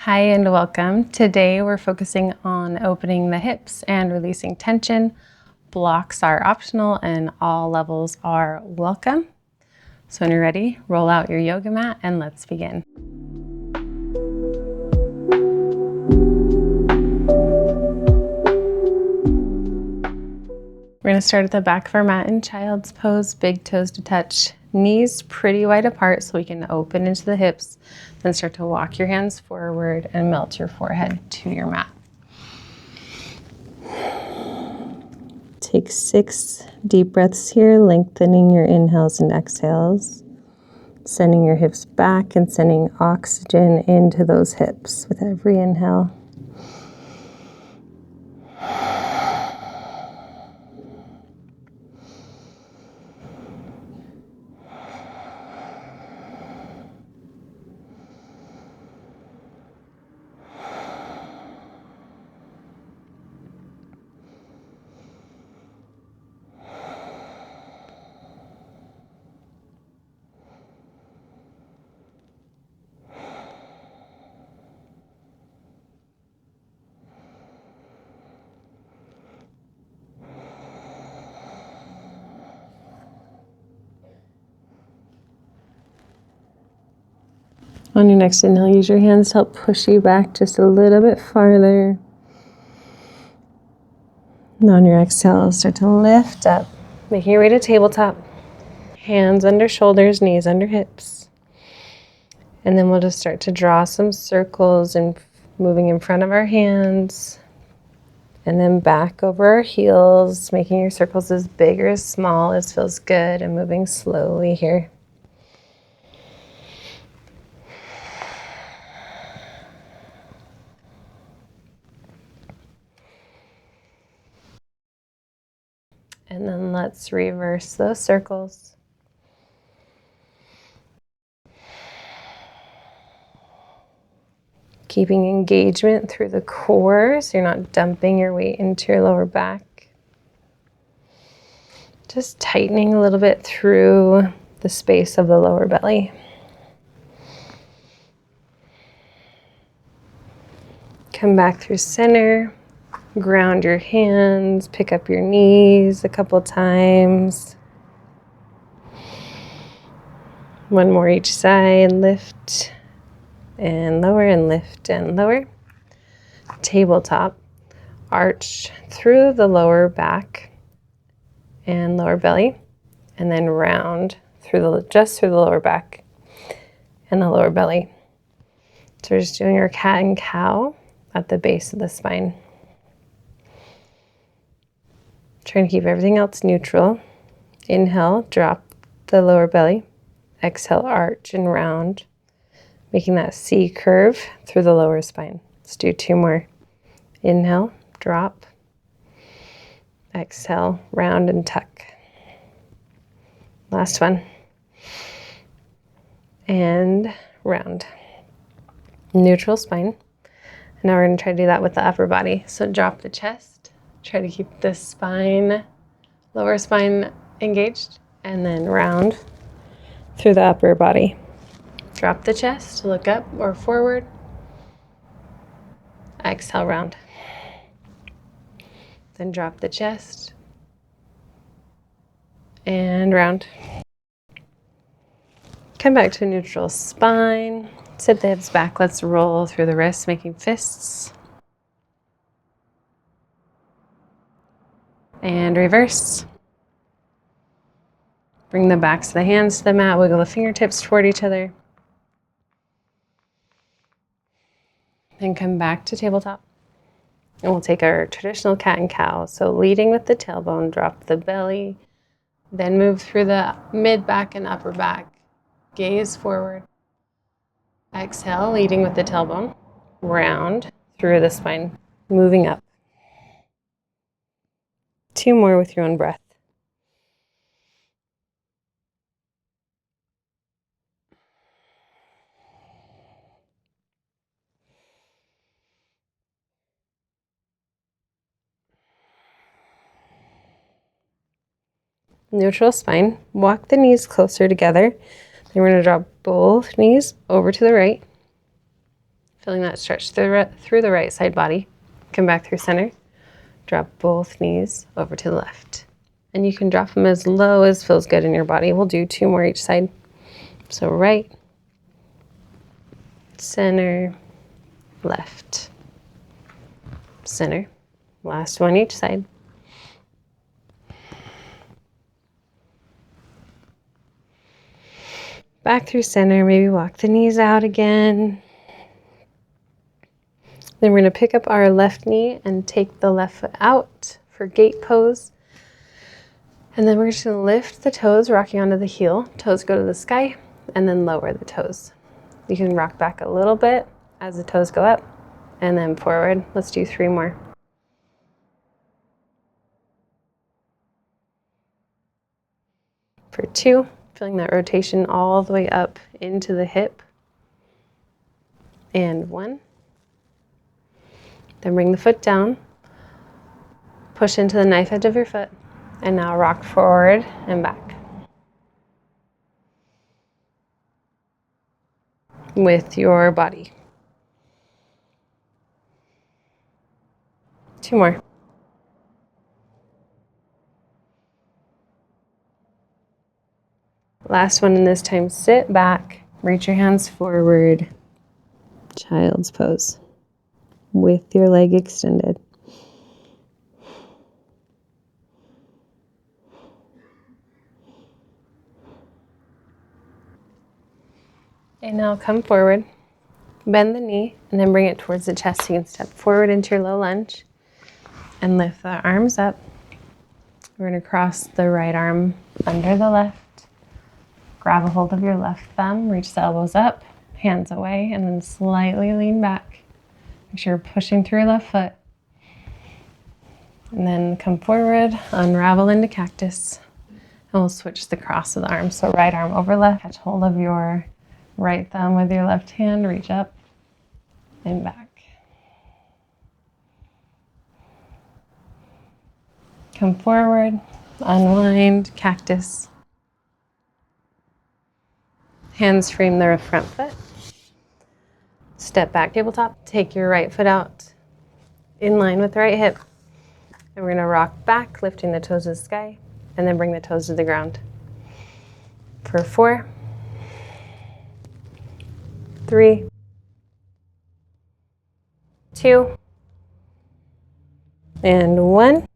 Hi and welcome. Today we're focusing on opening the hips and releasing tension. Blocks are optional and all levels are welcome. So when you're ready, roll out your yoga mat and let's begin. We're going to start at the back of our mat in child's pose, big toes to touch, knees pretty wide apart so we can open into the hips. Then start to walk your hands forward and melt your forehead to your mat. Take 6 deep breaths here, lengthening your inhales and exhales, sending your hips back and sending oxygen into those hips with every inhale. On your next inhale, use your hands to help push you back just a little bit farther. And on your exhale, start to lift up, making your way to tabletop. Hands under shoulders, knees under hips. And then we'll just start to draw some circles and moving in front of our hands. And then back over our heels, making your circles as big or as small as feels good and moving slowly here. And then let's reverse those circles. Keeping engagement through the core so you're not dumping your weight into your lower back. Just tightening a little bit through the space of the lower belly. Come back through center. Ground your hands, pick up your knees a couple times. One more each side, lift and lower and lift and lower. Tabletop, arch through the lower back and lower belly, and then round through just through the lower back and the lower belly. So we're just doing our cat and cow at the base of the spine. Trying to keep everything else neutral. Inhale, drop the lower belly. Exhale, arch and round, making that C curve through the lower spine. Let's do 2 more. Inhale, drop. Exhale, round and tuck. Last one. And round. Neutral spine. Now we're going to try to do that with the upper body. So drop the chest. Try to keep the spine, lower spine engaged, and then round through the upper body. Drop the chest, look up or forward. Exhale, round. Then drop the chest and round. Come back to neutral spine. Sit the hips back. Let's roll through the wrists, making fists. And reverse. Bring the backs of the hands to the mat. Wiggle the fingertips toward each other. Then come back to tabletop. And we'll take our traditional cat and cow. So leading with the tailbone, drop the belly. Then move through the mid back and upper back. Gaze forward. Exhale, leading with the tailbone. Round through the spine, moving up. 2 more with your own breath. Neutral spine. Walk the knees closer together. Then we're going to drop both knees over to the right. Feeling that stretch through the right side body. Come back through center. Drop both knees over to the left. And you can drop them as low as feels good in your body. We'll do 2 more each side. So right, center, left, center. Last one each side. Back through center, maybe walk the knees out again. Then we're going to pick up our left knee and take the left foot out for gate pose. And then we're just going to lift the toes, rocking onto the heel. Toes go to the sky, and then lower the toes. You can rock back a little bit as the toes go up, and then forward. Let's do 3 more. For 2, feeling that rotation all the way up into the hip. And 1. Then bring the foot down, push into the knife edge of your foot, and now rock forward and back. With your body. 2 more. Last one, and this time sit back, reach your hands forward, child's pose, with your leg extended. And now come forward, bend the knee, and then bring it towards the chest. You can step forward into your low lunge and lift the arms up. We're going to cross the right arm under the left, grab a hold of your left thumb, reach the elbows up, hands away, and then slightly lean back. Make sure you're pushing through your left foot. And then come forward, unravel into cactus, and we'll switch the cross of the arms. So right arm over left, catch hold of your right thumb with your left hand, reach up and back. Come forward, unwind, cactus. Hands frame the front foot. Step back, tabletop. Take your right foot out in line with the right hip. And we're going to rock back, lifting the toes to the sky, and then bring the toes to the ground. For 4, 3, 2, and 1.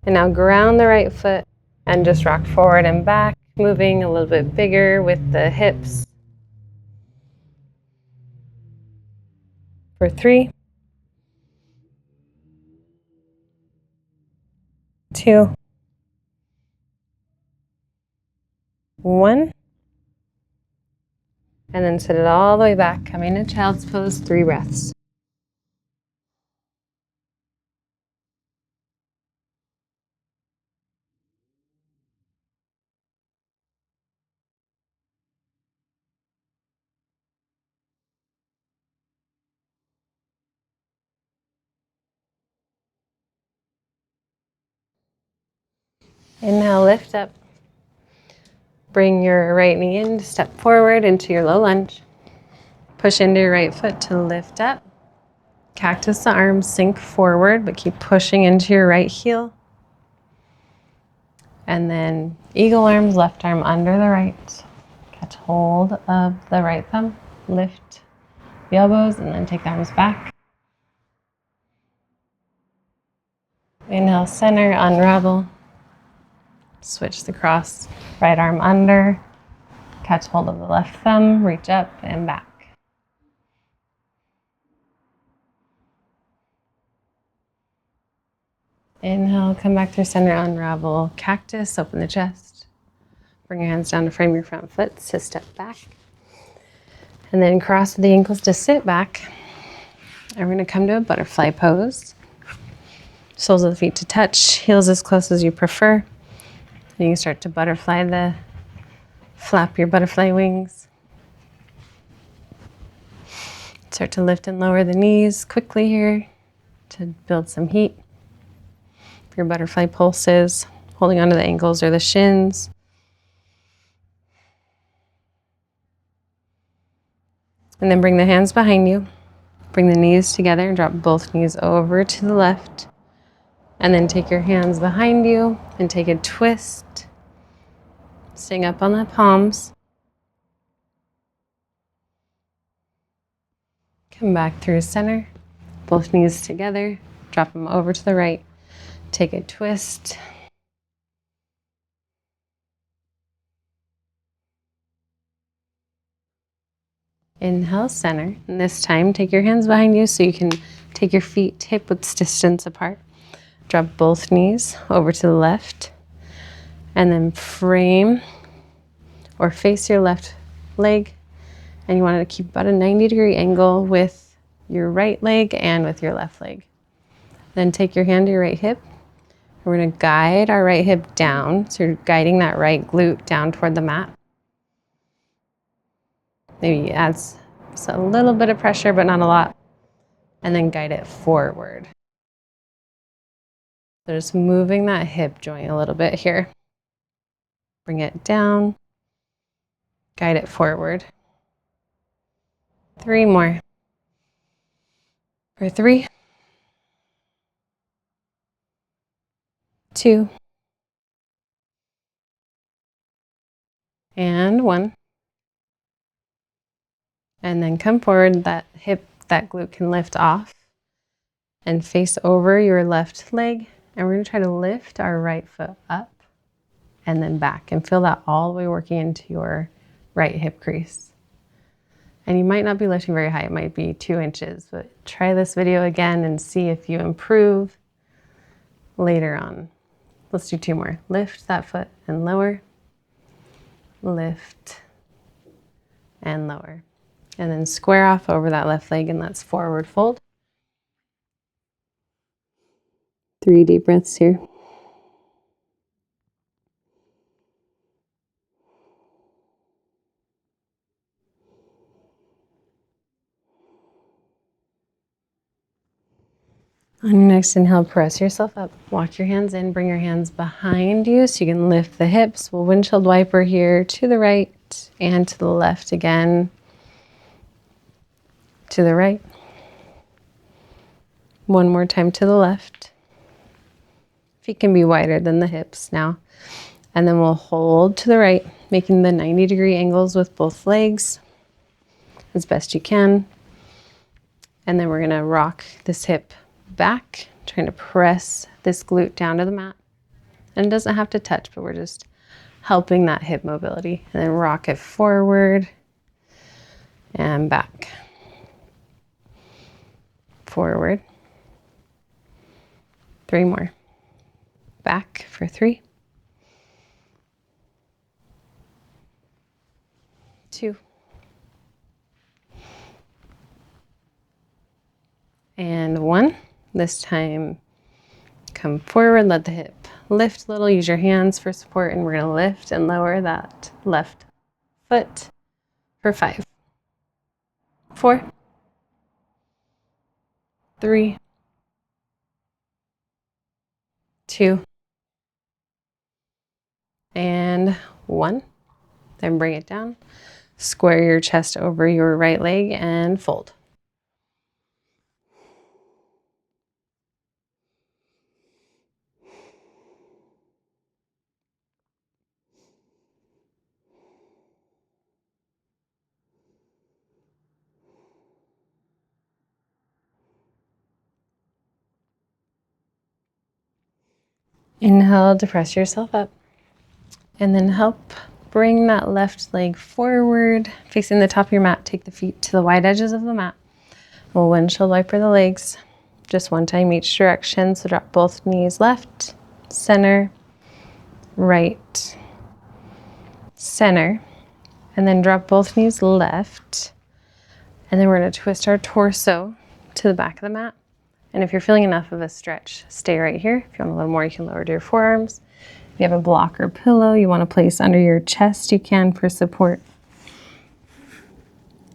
And now ground the right foot and just rock forward and back, moving a little bit bigger with the hips. For 3, 2, 1. And then sit it all the way back, coming to child's pose, 3 breaths. Inhale, lift up. Bring your right knee in, step forward into your low lunge. Push into your right foot to lift up. Cactus the arms, sink forward, but keep pushing into your right heel. And then eagle arms, left arm under the right. Catch hold of the right thumb, lift the elbows, and then take the arms back. Inhale, center, unravel. Switch the cross, right arm under. Catch hold of the left thumb, reach up and back. Inhale, come back through center, unravel, cactus, open the chest. Bring your hands down to frame your front foot, so step back. And then cross the ankles to sit back. And we're gonna come to a butterfly pose. Soles of the feet to touch, heels as close as you prefer. And you can start to flap your butterfly wings. Start to lift and lower the knees quickly here to build some heat. Your butterfly pulses, holding onto the ankles or the shins. And then bring the hands behind you. Bring the knees together and drop both knees over to the left. And then take your hands behind you and take a twist. Staying up on the palms. Come back through center. Both knees together. Drop them over to the right. Take a twist. Inhale, center. And this time, take your hands behind you so you can take your feet hip width distance apart. Drop both knees over to the left. And then frame or face your left leg. And you want to keep about a 90-degree angle with your right leg and with your left leg. Then take your hand to your right hip. We're going to guide our right hip down. So you're guiding that right glute down toward the mat. Maybe add a little bit of pressure, but not a lot. And then guide it forward. So just moving that hip joint a little bit here. Bring it down. Guide it forward. 3 more. For 3. 2. And 1. And then come forward. That hip, that glute can lift off and face over your left leg. And we're going to try to lift our right foot up and then back and feel that all the way working into your right hip crease. And you might not be lifting very high. It might be 2 inches, but try this video again and see if you improve later on. Let's do 2 more. Lift that foot and lower. Lift and lower. And then square off over that left leg, and that's forward fold. 3 deep breaths here. On your next inhale, press yourself up. Walk your hands in, bring your hands behind you so you can lift the hips. We'll windshield wiper here to the right and to the left again. To the right. 1 more time to the left. Feet can be wider than the hips now. And then we'll hold to the right, making the 90-degree angles with both legs as best you can. And then we're going to rock this hip back, trying to press this glute down to the mat. And it doesn't have to touch, but we're just helping that hip mobility. And then rock it forward and back. Forward. 3 more. Back for 3. 2. And 1. This time, come forward, let the hip lift a little. Use your hands for support, and we're going to lift and lower that left foot for 5. 4. 3. 2. And 1. Then bring it down. Square your chest over your right leg and fold. Inhale to press yourself up. And then help bring that left leg forward, facing the top of your mat. Take the feet to the wide edges of the mat. We'll windshield wiper the legs just 1 time each direction. So drop both knees left, center, right, center. And then drop both knees left. And then we're going to twist our torso to the back of the mat. And if you're feeling enough of a stretch, stay right here. If you want a little more, you can lower to your forearms. If you have a block or pillow you want to place under your chest, you can for support.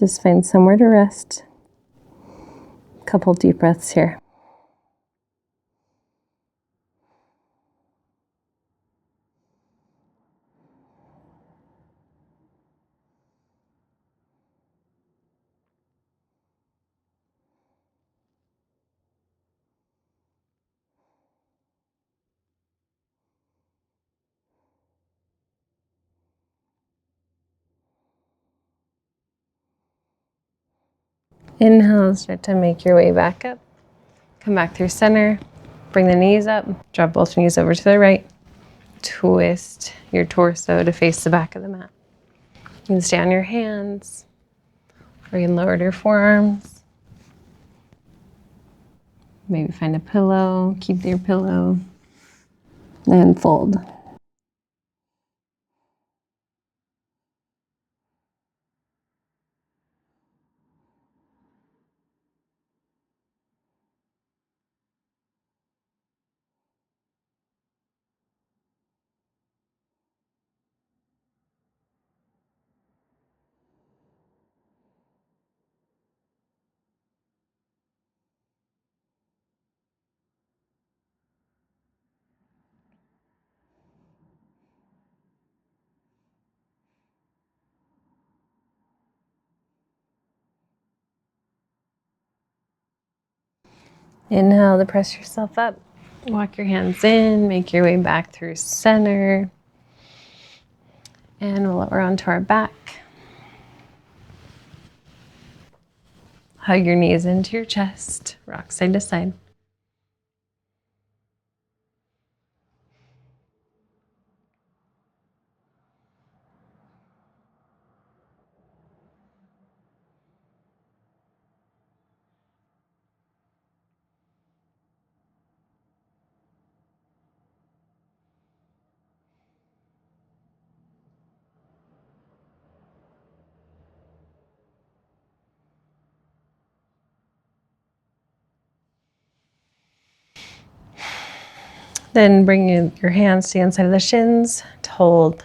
Just find somewhere to rest. A couple deep breaths here. Inhale, start to make your way back up. Come back through center. Bring the knees up. Drop both knees over to the right. Twist your torso to face the back of the mat. You can stay on your hands, or you can lower your forearms. Maybe find a pillow, keep your pillow, and fold. Inhale to press yourself up. Walk your hands in, make your way back through center. And we'll lower onto our back. Hug your knees into your chest, rock side to side. Then bring your hands to the inside of the shins to hold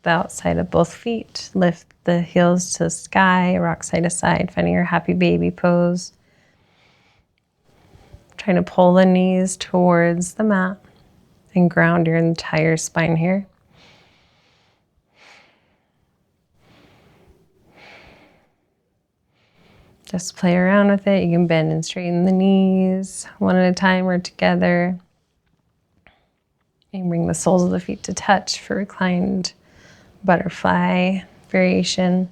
the outside of both feet. Lift the heels to the sky, rock side to side, finding your happy baby pose. Trying to pull the knees towards the mat and ground your entire spine here. Just play around with it. You can bend and straighten the knees one at a time or together. And bring the soles of the feet to touch for reclined butterfly variation.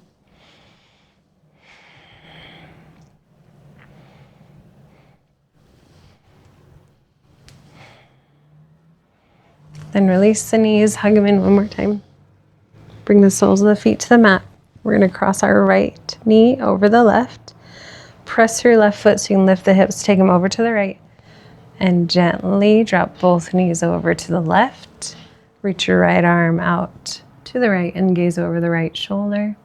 Then release the knees, hug them in one more time. Bring the soles of the feet to the mat. We're going to cross our right knee over the left. Press your left foot so you can lift the hips, take them over to the right. And gently drop both knees over to the left. Reach your right arm out to the right and gaze over the right shoulder.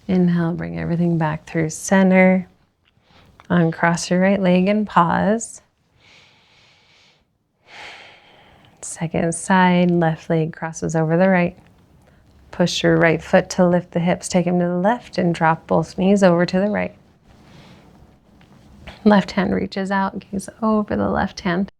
Inhale, bring everything back through center. Uncross your right leg and pause. Second side, left leg crosses over the right. Push your right foot to lift the hips, take them to the left and drop both knees over to the right. Left hand reaches out, gaze over the left hand.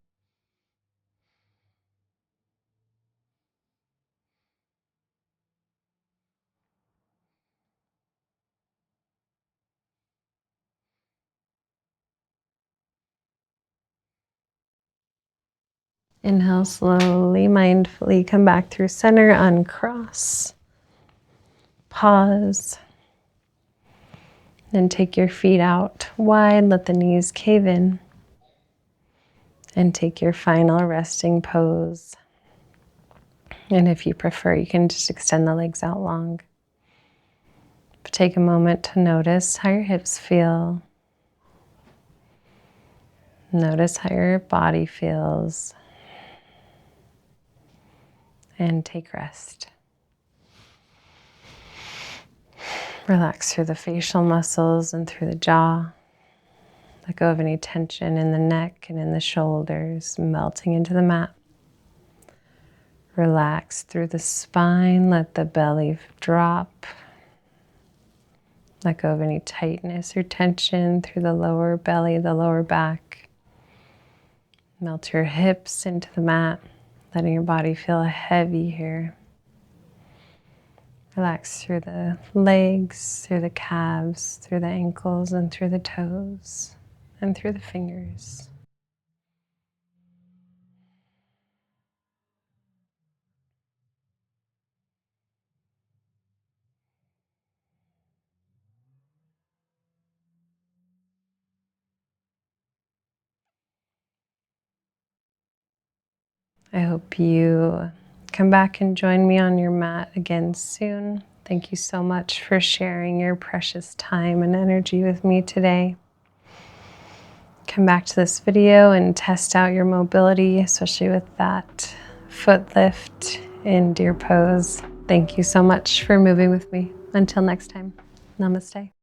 Inhale slowly, mindfully, come back through center, uncross. Pause. Then take your feet out wide, let the knees cave in. And take your final resting pose. And if you prefer, you can just extend the legs out long. But take a moment to notice how your hips feel. Notice how your body feels. And take rest. Relax through the facial muscles and through the jaw. Let go of any tension in the neck and in the shoulders, melting into the mat. Relax through the spine, let the belly drop. Let go of any tightness or tension through the lower belly, the lower back. Melt your hips into the mat, letting your body feel heavy here. Relax through the legs, through the calves, through the ankles, and through the toes, and through the fingers. I hope you come back and join me on your mat again soon. Thank you so much for sharing your precious time and energy with me today. Come back to this video and test out your mobility, especially with that foot lift in deer pose. Thank you so much for moving with me. Until next time, namaste.